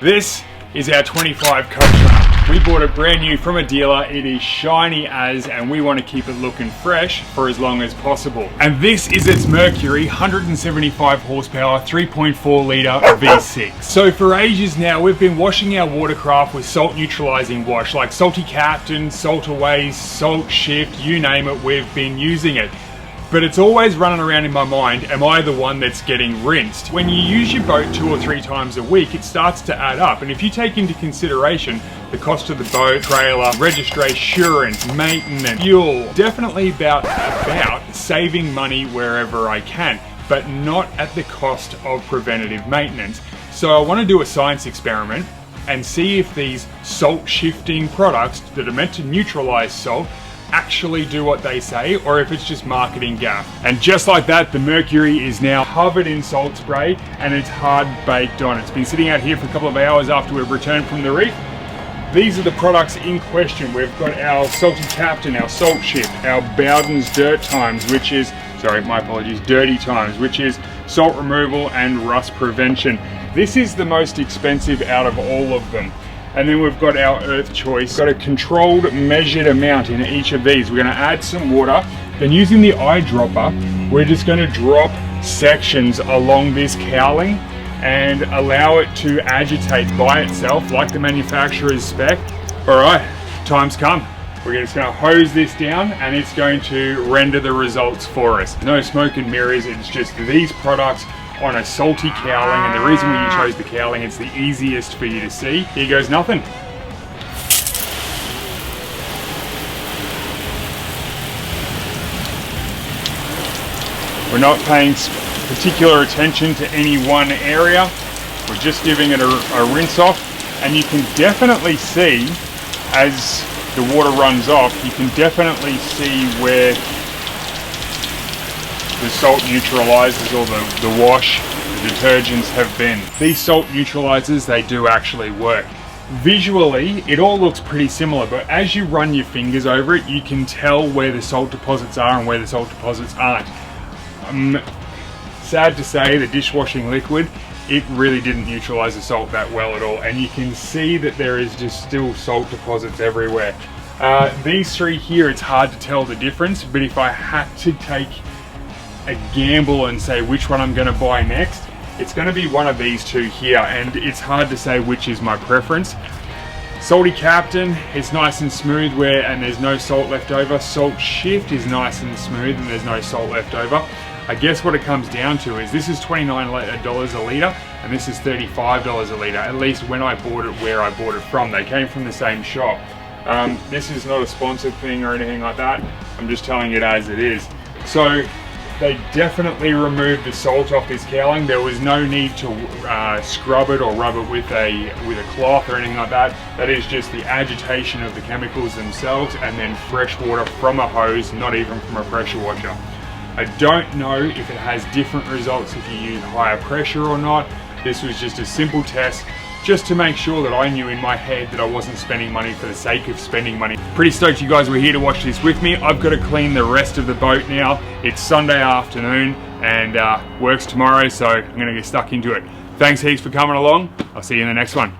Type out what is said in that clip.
This is our 25 Coastrunner. We bought it brand new from a dealer. It is shiny as, and we want to keep it looking fresh for as long as possible. And this is its Mercury 175 horsepower 3.4 litre V6. So for ages now, we've been washing our watercraft with salt neutralizing wash, like Salty Captain, Salt Away, Salt Shift, you name it, we've been using it. But it's always running around in my mind, am I the one that's getting rinsed? When you use your boat 2 or 3 times a week, it starts to add up. And if you take into consideration the cost of the boat, trailer, registration, maintenance, fuel, definitely about saving money wherever I can, but not at the cost of preventative maintenance. So I want to do a science experiment and see if these salt shifting products that are meant to neutralize salt actually do what they say, or if it's just marketing gaff. And just like that, the Mercury is now covered in salt spray and it's hard baked on. It's been sitting out here for a couple of hours after we've returned from the reef. These are the products in question. We've got our Salty Captain, our Salt Shift, our Bowden's Dirt Times, which is, sorry, my apologies, Dirty Times, which is salt removal and rust prevention. This is the most expensive out of all of them. And then we've got our Earth Choice. Got a controlled, measured amount in each of these. We're going to add some water. Then using the eyedropper, we're just going to drop sections along this cowling and allow it to agitate by itself like the manufacturer's spec. All right, time's come. We're just going to hose this down and it's going to render the results for us. No smoke and mirrors, it's just these products on a salty cowling, and the reason we chose the cowling, it's the easiest for you to see. Here goes nothing. We're not paying particular attention to any one area. We're just giving it a rinse off, and you can definitely see as the water runs off, you can definitely see where the salt neutralizers or the wash, the detergents have been. These salt neutralizers, they do actually work. Visually, it all looks pretty similar, but as you run your fingers over it, you can tell where the salt deposits are and where the salt deposits aren't. Sad to say, the dishwashing liquid, it really didn't neutralize the salt that well at all, and you can see that there is just still salt deposits everywhere. These 3 here, it's hard to tell the difference, but if I had to take a gamble and say which one I'm going to buy next, it's going to be one of these 2 here, and it's hard to say which is my preference. Salty Captain is nice and smooth and there's no salt left over. Salt Shift is nice and smooth and there's no salt left over. I guess what it comes down to is this is $29 a litre and this is $35 a litre, at least when I bought it where I bought it from. They came from the same shop. This is not a sponsored thing or anything like that. I'm just telling it as it is. So they definitely removed the salt off this cowling. There was no need to scrub it or rub it with a cloth or anything like that. That is just the agitation of the chemicals themselves and then fresh water from a hose, not even from a pressure washer. I don't know if it has different results if you use higher pressure or not. This was just a simple test, just to make sure that I knew in my head that I wasn't spending money for the sake of spending money. Pretty stoked you guys were here to watch this with me. I've got to clean the rest of the boat now. It's Sunday afternoon and work's tomorrow, so I'm gonna get stuck into it. Thanks heaps for coming along. I'll see you in the next one.